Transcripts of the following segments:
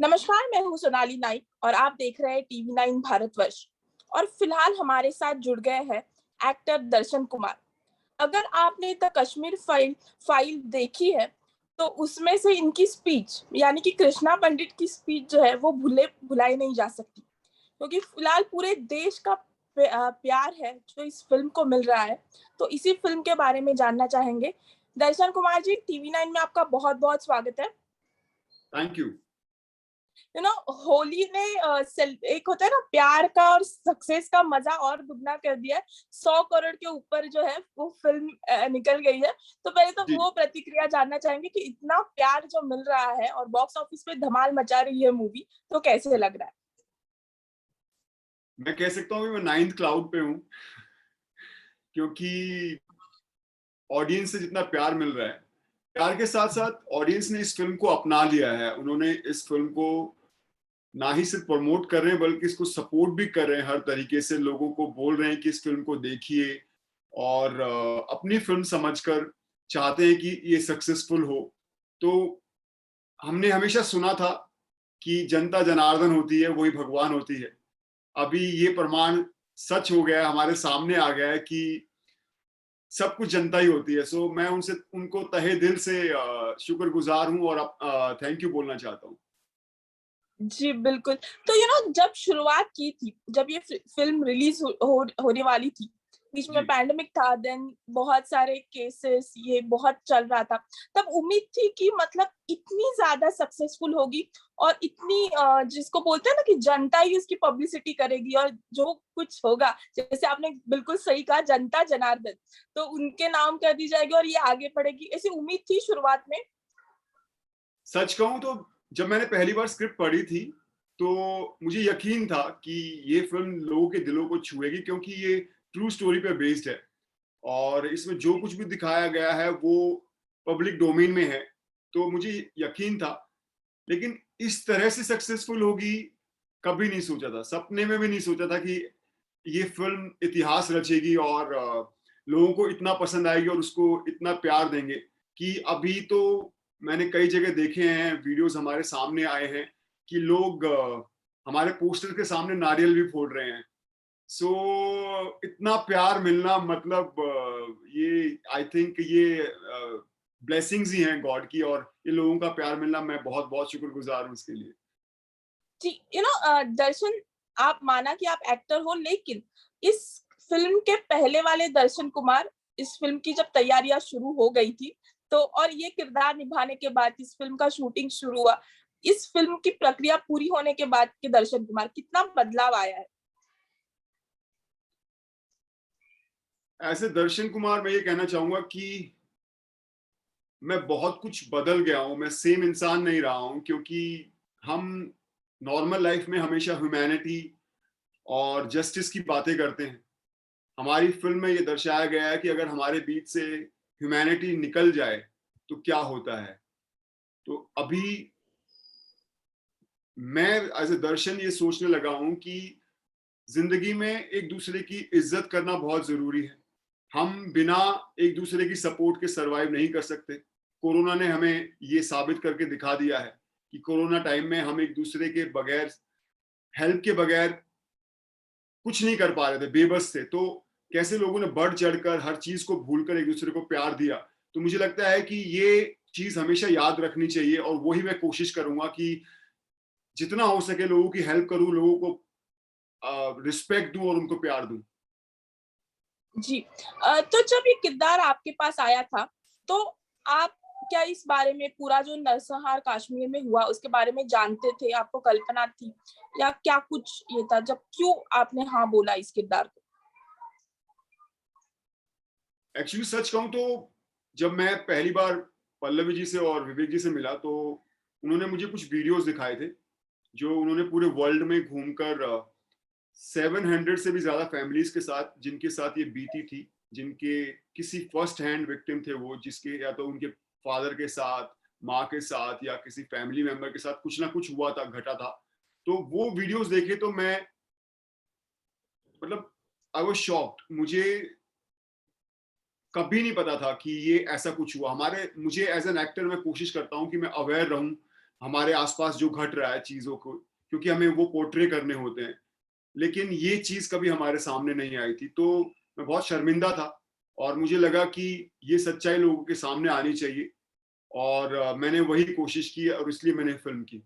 नमस्कार, मैं हूँ सोनाली नाइक और आप देख रहे हैं टीवी 9 भारतवर्ष। और फिलहाल हमारे साथ जुड़ गए हैं एक्टर दर्शन कुमार। अगर आपने द कश्मीर फाइल फाइल देखी है, तो उसमें से इनकी स्पीच यानी कि कृष्णा पंडित की स्पीच जो है वो भुलाई नहीं जा सकती। क्योंकि फिलहाल पूरे देश का प्यार है जो इस फिल्म को मिल रहा है। तो इसी फिल्म के बारे में जानना चाहेंगे। दर्शन कुमार जी, टीवी 9 में आपका बहुत-बहुत स्वागत है। Thank you. होली ने एक होता है ना प्यार का और सक्सेस का मजा और दुगना कर दिया है। 100 करोड़ के ऊपर जो है वो फिल्म निकल गई है। तो पहले तो जी, वो प्रतिक्रिया जानना चाहेंगे कि इतना प्यार जो मिल रहा है और बॉक्स ऑफिस पे धमाल मचा रही है मूवी, तो कैसे लग रहा है? मैं कह सकता हूँ कि मैं 9th क्लाउड पे हूँ क्योंकि ऑडियंस से जितना प्यार मिल रहा है, प्यार के साथ-साथ ऑडियंस ने इस फ़िल्म को अपना लिया है। उन्होंने इस फ़िल्म को ना ही सिर्फ़ प्रमोट कर रहे हैं बल्कि इसको सपोर्ट भी कर रहे हैं हर तरीके से। लोगों को बोल रहे हैं कि इस फ़िल्म को देखिए और अपनी फ़िल्म समझकर चाहते हैं कि ये सक्सेसफुल हो। तो हमने हमेशा सुना था कि जनता जनार्दन होती है, वही भगवान होती है। अभी ये प्रमाण सच हो गया है, हमारे सामने आ गया है कि सब कुछ जनता ही होती है। सो मैं उनको तहे दिल से शुक्रगुज़ार हूँ और थैंक यू बोलना चाहता हूँ। जी, बिल्कुल। तो जब शुरुआत की थी, जब ये फ़िल्म रिलीज़ होने वाली थी, बीच में जी, पैंडेमिक था, देन बहुत सारे केसेस ये बहुत चल रहा था। तब उम्मीद थी कि मतलब इतनी ज़्यादा सक्सेसफुल होगी और इतनी जिसको बोलते हैं ना कि जनता ही इसकी पब्लिसिटी करेगी और जो कुछ होगा, जैसे आपने बिल्कुल सही कहा, जनता जनार्दन, तो उनके नाम कर दी जाएगी और ये आगे बढ़ेगी। ऐसी उम्मीद थी शुरुआत में? सच कहूँ तो जब मैंने पहली बार स्क्रिप्ट पढ़ी थी, तो मुझे यकीन था कि ये फ़िल्म लोगों के दिलों को छुएगी क्योंकि ये ट्रू स्टोरी पे बेस्ड है और इसमें जो कुछ भी दिखाया गया है, वो पब्लिक डोमेन में है, तो मुझे यकीन था। लेकिन इस तरह से सक्सेसफुल होगी, कभी नहीं सोचा था। सपने में भी नहीं सोचा था कि ये फ़िल्म इतिहास रचेगी और लोगों को इतना पसंद आएगी और उसको इतना प्यार देंगे कि अभी तो मैंने कई जगह देखे हैं, वीडियोज़ हमारे सामने आए हैं कि लोग हमारे पोस्टर के सामने नारियल भी फोड़ रहे हैं। सो इतना प्यार मिलना मतलब ये आई थिंक ये ब्लेसिंग्स ही हैं गॉड की और ये लोगों का प्यार मिलना मैं बहुत-बहुत शुक्रगुज़ार हूँ इसके लिए। जी, दर्शन, आप माना कि आप एक्टर हो, लेकिन इस फ़िल्म के पहले वाले दर्शन कुमार, इस फ़िल्म की जब तैयारियाँ शुरू हो गई थी, तो और ये किरदार निभाने के बाद इस फ़िल्म का शूटिंग शुरू हुआ। इस फ़िल्म की प्रक्रिया पूरी होने के बाद के दर्शन कुमार, कितना बदलाव आया है? ऐसे दर्शन कुमार मैं ये कहना चाहूँगा कि मैं बहुत कुछ बदल गया हूँ, मैं सेम इंसान नहीं रहा हूँ क्योंकि हम नॉर्मल लाइफ़ में हमेशा ह्यूमैनिटी और जस्टिस की बातें करते हैं। हमारी फ़िल्म में ये दर्शाया गया है कि अगर हमारे बीच से ह्यूमैनिटी निकल जाए, तो क्या होता है? तो अभी मैं एज़ अ दर्शन ये सोचने लगा हूँ कि ज़िंदगी में एक-दूसरे की इज़्ज़त करना बहुत ज़रूरी है। हम बिना एक-दूसरे की सपोर्ट के सर्वाइव नहीं कर सकते। कोरोना ने हमें ये साबित करके दिखा दिया है कि कोरोना टाइम में हम एक-दूसरे के बगैर हेल्प के बगैर कुछ नहीं कर पा रहे थे, बेबस थे। तो कैसे लोगों ने बढ़-चढ़कर हर चीज़ को भूलकर एक-दूसरे को प्यार दिया। तो मुझे लगता है कि ये चीज़ हमेशा याद रखनी चाहिए और वही मैं कोशिश करूँगा कि जितना हो सके लोगों की हेल्प करूँ, लोगों को रिस्पेक्ट दूँ और उनको प्यार दूँ। जी। तो जब ये किरदार आपके पास आया था, तो आप क्या इस बारे में पूरा जो नरसंहार कश्मीर में हुआ उसके बारे में जानते थे? आपको कल्पना थी? या क्या कुछ ये था जब क्यों आपने हाँ बोला इस किरदार को? एक्चुअली सच कहूँ तो जब मैं पहली बार पल्लवी जी से और विवेक जी से मिला तो उन्होंने मुझे कुछ वीडियोज़ दिखाए थे, जो उन्होंने पूरे वर्ल्ड में घूमकर 700 से भी ज़्यादा फैमिलीज़ के साथ जिनके साथ ये बीती थी, जिनके किसी फर्स्ट हैंड विक्टिम थे वो, जिसके या तो उनके फादर के साथ, माँ के साथ या किसी फैमिली मेंबर के साथ कुछ ना कुछ हुआ था, घटा था। तो वो वीडियोज़ देखे तो मैं मतलब आई वाज़ शॉक्ड। मुझे कभी नहीं पता था कि ये ऐसा कुछ हुआ। मुझे एज़ एन एक्टर मैं कोशिश करता हूँ कि मैं अवेयर रहूँ हमारे आसपास जो घट रहा है चीजों को, क्योंकि हमें वो पोर्ट्रे करने होते हैं, लेकिन ये चीज कभी हमारे सामने नहीं आई थी। तो मैं बहुत शर्मिंदा था और मुझे लगा कि ये सच्चाई लोगों के सामने आनी चाहिए, और मैंने वही कोशिश की और इसलिए मैंने फिल्म की।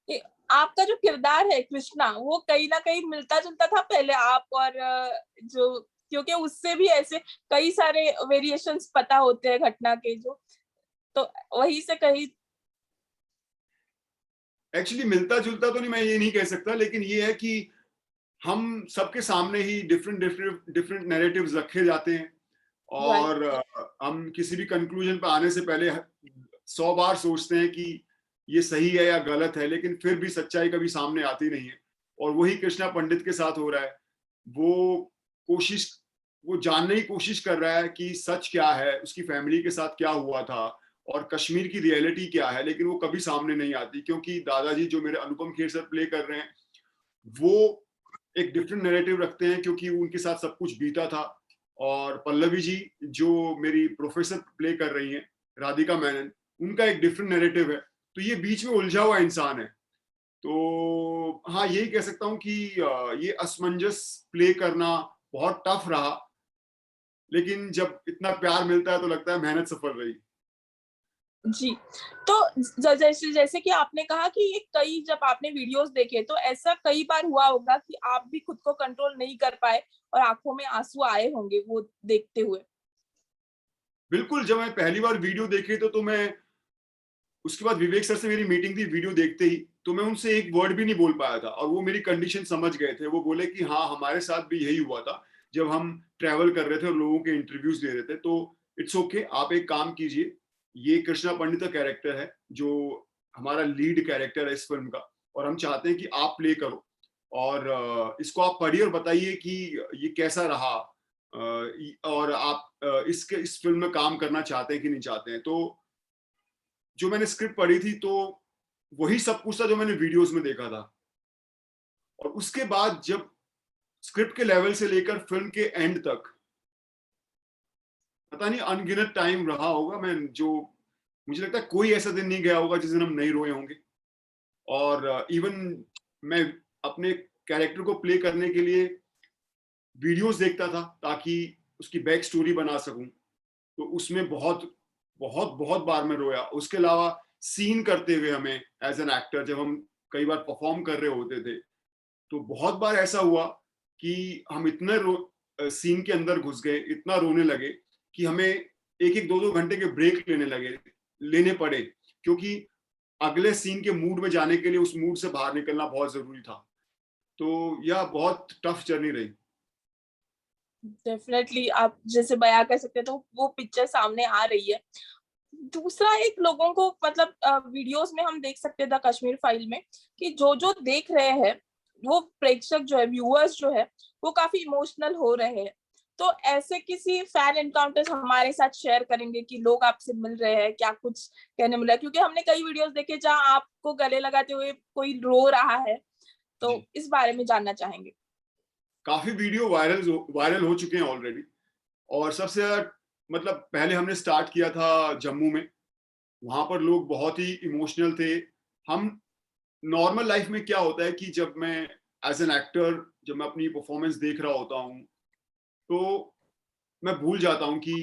कि आपका जो किरदार है कृष्णा, वो कहीं ना कहीं मिलता जुलता था पहले आप और जो, क्योंकि उससे भी ऐसे कई सारे वेरिएशंस पता होते हैं घटना के, जो तो वही से कहीं। एक्चुअली मिलता जुलता तो नहीं, मैं ये नहीं कह सकता, लेकिन ये है कि हम सबके सामने ही डिफरेंट डिफरेंट डिफरेंट नैरेटिव्स रखे जाते हैं, राइट। और हम किसी भी कंक्लूजन पर आने से पहले 100 बार सोचते हैं कि ये सही है या गलत है, लेकिन फिर भी सच्चाई कभी सामने आती नहीं है। और वही कृष्णा पंडित के साथ हो रहा है। वो कोशिश वो जानने की कोशिश कर रहा है कि सच क्या है, उसकी फैमिली के साथ क्या हुआ था और कश्मीर की रियलिटी क्या है, लेकिन वो कभी सामने नहीं आती, क्योंकि दादाजी जो मेरे अनुपम खेर सर प्ले कर रहे हैं, वो एक डिफरेंट नैरेटिव रखते हैं, क्योंकि उनके साथ सब कुछ बीता था। और पल्लवी जी जो मेरी प्रोफेसर प्ले कर रही हैं, राधिका मेनन, उनका एक डिफरेंट नैरेटिव है। तो ये बीच में उलझा हुआ इंसान है। तो हाँ, यही कह सकता हूँ कि ये असमंजस प्ले करना बहुत टफ रहा, लेकिन जब इतना प्यार मिलता है तो लगता है मेहनत सफल रही। जी। तो जैसे जैसे कि आपने कहा कि ये कई, जब आपने वीडियोस देखे तो ऐसा कई बार हुआ होगा कि आप भी खुद को कंट्रोल नहीं कर पाए और आंखों में आंसू आए होंगे वो देखते हुए। बिल्कुल, जब मैं पहली बार वीडियो देखे तो मैं उसके बाद विवेक सर से मेरी मीटिंग थी वीडियो देखते ही, तो मैं उनसे एक वर्ड भी नहीं बोल पाया था, और वो मेरी कंडीशन समझ गए थे। वो बोले कि हाँ, हमारे साथ भी यही हुआ था जब हम ट्रैवल कर रहे थे और लोगों के इंटरव्यूज दे रहे थे। तो इट्स ओके, आप एक काम कीजिए, ये कृष्णा पंडित का कैरेक्टर है जो हमारा लीड कैरेक्टर है इस फिल्म का, और हम चाहते हैं कि आप प्ले करो, और इसको आप पढ़िए और बताइए कि ये कैसा रहा, और आप इसके इस फिल्म में काम करना चाहते हैं कि नहीं चाहते हैं। तो जो मैंने स्क्रिप्ट पढ़ी थी, तो वही सब कुछ था जो मैंने वीडियोस में देखा था। और उसके बाद जब स्क्रिप्ट के लेवल से लेकर फिल्म के एंड तक, पता नहीं अनगिनत टाइम रहा होगा, मैं जो मुझे लगता है कोई ऐसा दिन नहीं गया होगा जिस दिन हम नहीं रोए होंगे। और इवन मैं अपने कैरेक्टर को प्ले करने के लिए वीडियोस देखता था ताकि उसकी बैक स्टोरी बना सकूं, तो उसमें बहुत बहुत बहुत बार मैं रोया। उसके अलावा सीन करते हुए हमें एज एन एक्टर, जब हम कई बार परफॉर्म कर रहे होते थे, तो बहुत बार ऐसा हुआ कि हम इतने सीन के अंदर घुस गए, इतना रोने लगे कि हमें एक एक दो दो घंटे के ब्रेक लेने पड़े, क्योंकि अगले सीन के मूड में जाने के लिए उस मूड से बाहर निकलना बहुत जरूरी था। तो यह बहुत टफ जर्नी रही। डेफिनेटली आप जैसे बयां कर सकते हैं, तो वो पिक्चर सामने आ रही है। दूसरा, एक लोगों को मतलब वीडियोस में हम देख सकते थे कश्मीर फाइल में कि जो जो देख रहे हैं, वो प्रेक्षक जो है, व्यूअर्स जो है, वो काफी इमोशनल हो रहे हैं। तो ऐसे किसी फैन एनकाउंटर्स हमारे साथ शेयर करेंगे कि लोग आपसे मिल रहे हैं, क्या कुछ कहने मिला? क्योंकि हमने कई वीडियोस देखे जहां आपको गले लगाते हुए कोई रो रहा है, तो जी, इस बारे में जानना चाहेंगे। काफी वीडियो वायरल हो चुके हैं ऑलरेडी। और सबसे ज्यादा मतलब पहले हमने स्टार्ट किया था जम्मू में, वहां पर लोग बहुत ही इमोशनल थे। हम नॉर्मल लाइफ में क्या होता है कि जब मैं एज एन एक्टर, जब मैं अपनी परफॉर्मेंस देख रहा होता हूँ, तो मैं भूल जाता हूँ कि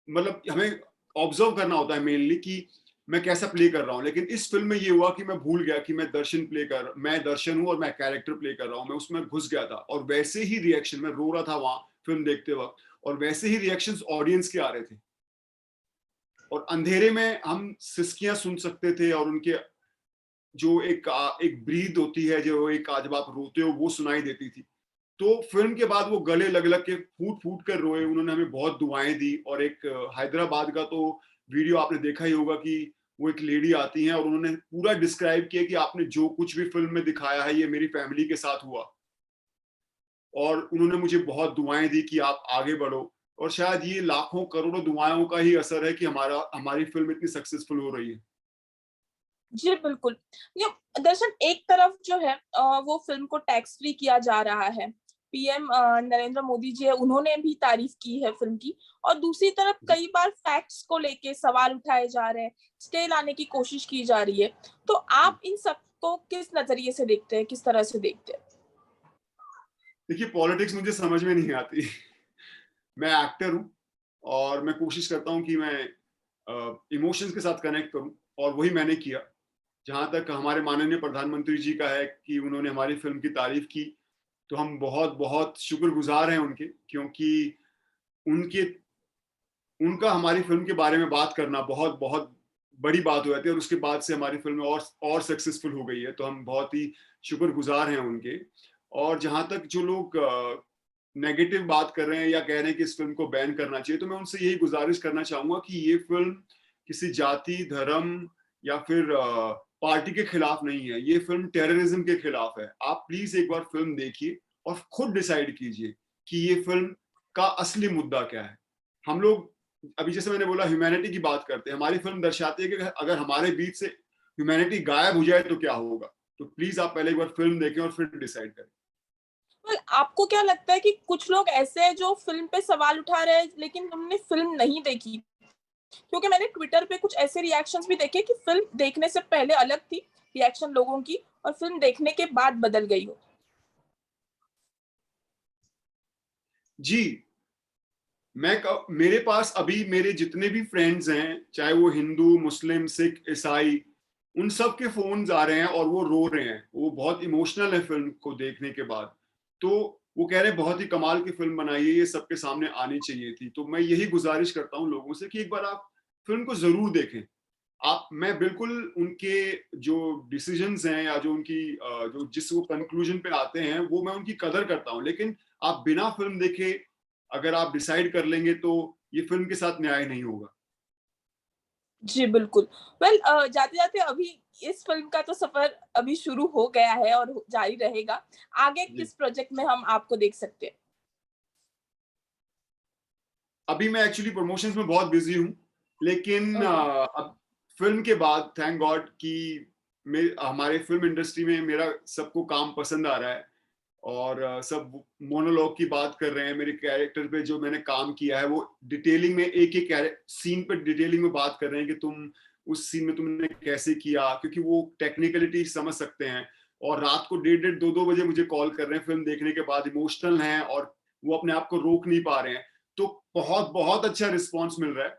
मतलब हमें ऑब्जर्व करना होता है मेनली कि मैं कैसा प्ले कर रहा हूँ। लेकिन इस फिल्म में ये हुआ कि मैं भूल गया कि मैं दर्शन हूँ और मैं कैरेक्टर प्ले कर रहा हूँ। मैं उसमें घुस गया था, और वैसे ही रिएक्शन, मैं रो रहा था वहां फिल्म देखते वक्त, और वैसे ही रिएक्शंस ऑडियंस के आ रहे थे। और अंधेरे में हम सिसकियां सुन सकते थे, और उनके जो एक ब्रीद होती है, जो एक जब आप रोते हो, वो सुनाई देती थी। तो फिल्म के बाद वो गले लग लग के फूट फूट कर रोए, उन्होंने हमें बहुत दुआएं दी। और एक हैदराबाद का तो वीडियो आपने देखा ही होगा कि वो एक लेडी आती हैं और उन्होंने पूरा डिस्क्राइब किया कि आपने जो कुछ भी फिल्म में दिखाया है, ये मेरी फैमिली के साथ हुआ। और उन्होंने मुझे बहुत दुआएं दी कि आप आगे बढ़ो। और शायद ये लाखों करोड़ों दुआओं का ही असर है कि हमारी फिल्म इतनी सक्सेसफुल हो रही है। जी बिल्कुल। ये दरअसल एक तरफ जो है वो फिल्म को टैक्स फ्री किया जा रहा है, पीएम नरेंद्र मोदी जी है, उन्होंने भी तारीफ की है फिल्म की। और दूसरी तरफ कई बार फैक्ट्स को लेके सवाल उठाए जा रहे हैं, स्टे लाने की कोशिश की जा रही है। तो आप इन सबको किस नजरिए से देखते हैं, किस तरह से देखते हैं? देखिए, पॉलिटिक्स मुझे समझ में नहीं आती। मैं एक्टर हूँ और मैं कोशिश करता हूँ कि मैं इमोशंस के साथ कनेक्ट करूँ, और वही मैंने किया। जहाँ तक हमारे माननीय प्रधानमंत्री जी का है कि उन्होंने हमारी फ़िल्म की तारीफ़ की, तो हम बहुत-बहुत शुक्रगुज़ार हैं उनके, क्योंकि उनके उनका हमारी फ़िल्म के बारे में बात करना बहुत-बहुत बड़ी बात हो जाती है, और उसके बाद से हमारी फ़िल्म और सक्सेसफुल हो गई है, तो हम बहुत ही शुक्रगुज़ार हैं उनके। और जहाँ तक जो लोग नेगेटिव बात कर रहे हैं या कह रहे हैं कि इस फ़िल्म को बैन करना चाहिए, तो मैं उनसे यही गुज़ारिश करना चाहूँगा कि ये फ़िल्म किसी जाति, धर्म या फिर पार्टी के खिलाफ नहीं है, ये फ़िल्म टेररिज़्म के खिलाफ है। आप प्लीज़ एक बार फ़िल्म देखिए और खुद डिसाइड कीजिए कि ये फ़िल्म का असली मुद्दा क्या है। हम लोग अभी जैसे मैंने बोला ह्यूमैनिटी की बात करते हैं, हमारी फ़िल्म दर्शाती है कि अगर हमारे बीच से ह्यूमैनिटी गायब हो जाए तो क्या होगा? तो प्लीज़ आप पहले एक बार फ़िल्म देखें और फिर डिसाइड करें। पर आपको क्या लगता है कि कुछ लोग ऐसे हैं जो फिल्म पे सवाल उठा रहे हैं लेकिन उन्होंने फिल्म नहीं देखी? क्योंकि मैंने ट्विटर पे कुछ ऐसे रिएक्शंस भी देखे कि फिल्म देखने से पहले अलग थी रिएक्शन लोगों की, और फिल्म देखने के बाद बदल गई हो। जी, मेरे पास अभी मेरे जितने भी फ्रेंड्स हैं, चाहे वो हिंदू, मुस्लिम, सिख, ईसाई, उन सब के फ़ोन्स आ रहे हैं और वो रो रहे हैं। वो बहुत इमोशनल है फ़िल्म को देखने के बाद। तो वो कह रहे हैं बहुत ही कमाल की फ़िल्म बनाई है, ये सबके सामने आनी चाहिए थी। तो मैं यही गुज़ारिश करता हूँ लोगों से कि एक बार आप फ़िल्म को ज़रूर देखें। मैं बिल्कुल उनके जो डिसीजंस हैं या जो उनकी जो जिस वो कंक्लूजन पे आते हैं, वो मैं उनकी कदर करता हूँ। लेकिन आप बिना फ़िल्म देखे अगर आप डिसाइड कर लेंगे तो ये फ़िल्म के साथ न्याय नहीं होगा। जी, बिल्कुल। जाते-जाते अभी इस फ़िल्म का तो सफ़र अभी शुरू हो गया है और जारी रहेगा। आगे जी। किस प्रोजेक्ट में हम आपको देख सकते हैं? अभी मैं एक्चुअली प्रमोशंस में बहुत बिज़ी हूँ, लेकिन ओके। अब फ़िल्म के बाद थैंक गॉड कि हमारे फ़िल्म इंडस्ट्री में मेरा सबको काम पसंद आ रहा है, और सब मोनोलॉग की बात कर रहे हैं। मेरे कैरेक्टर पे जो मैंने काम किया है, वो डिटेलिंग में एक-एक सीन पे डिटेलिंग में बात कर रहे हैं कि तुम उस सीन में तुमने कैसे किया, क्योंकि वो टेक्निकलिटी समझ सकते हैं। और रात को डेढ़-डेढ़ 2-2 बजे मुझे कॉल कर रहे हैं फ़िल्म देखने के बाद, इमोशनल हैं और वो अपने आप को रोक नहीं पा रहे हैं। तो बहुत अच्छा रिस्पॉन्स मिल रहा है।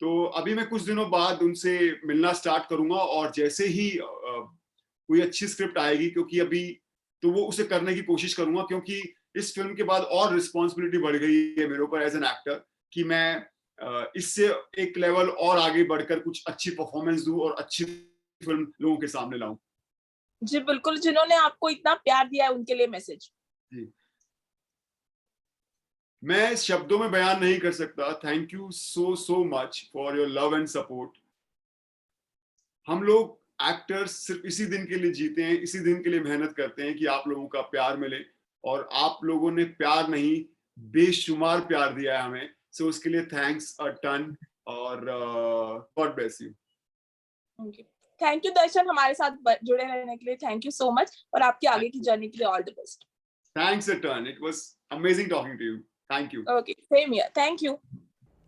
तो अभी मैं कुछ दिनों बाद उनसे मिलना स्टार्ट करूँगा, और जैसे ही कोई अच्छी स्क्रिप्ट आएगी, क्योंकि अभी तो वो उसे करने की कोशिश करूँगा, क्योंकि इस फ़िल्म के बाद और रिस्पॉन्सिबिलिटी बढ़ गई है मेरे ऊपर एज़ एन एक्टर कि मैं इससे एक लेवल और आगे बढ़कर कुछ अच्छी परफ़ॉर्मेंस दूँ और अच्छी फ़िल्म लोगों के सामने लाऊँ। जी, बिल्कुल, जिन्होंने आपको इतना प्यार दिया है उनके लिए मैसेज। जी। मैं शब्दों में बयान नहीं कर सकता। Thank you so much for your love and support. हम लोग एक्टर्स सिर्फ इसी दिन के लिए जीते हैं, इसी दिन के लिए मेहनत करते हैं कि आप लोगों का प्यार मिले, और आप लोगों ने प्यार नहीं, बेशुमार प्यार दिया है हमें। सो उसके लिए थैंक्स अ टन, और God bless you. Okay. Thank you Darshan, हमारे साथ जुड़े रहने के लिए थैंक यू सो मच, और आपकी आगे की जर्नी के लिए all the best. Thanks a ton. It was amazing talking to you. Thank you. Okay, same here. Thank you.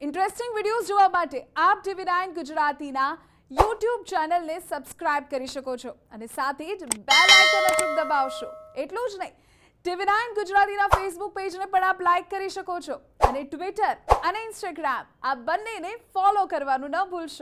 Interesting videos જોવા માટે આપ ટીવી9 ગુજરાતીના યુટ્યુબ ચેનલને સબસ્ક્રાઇબ કરી શકો છો અને સાથે જ બેલ આઇકન અચૂક દબાવશો. એટલું જ નહીં, ટીવી9 ગુજરાતીના ફેસબુક પેજને પણ આપ લાઇક કરી શકો છો અને ટ્વિટર અને ઇન્સ્ટાગ્રામ આ બંનેને ફોલો કરવાનું ન ભૂલશો.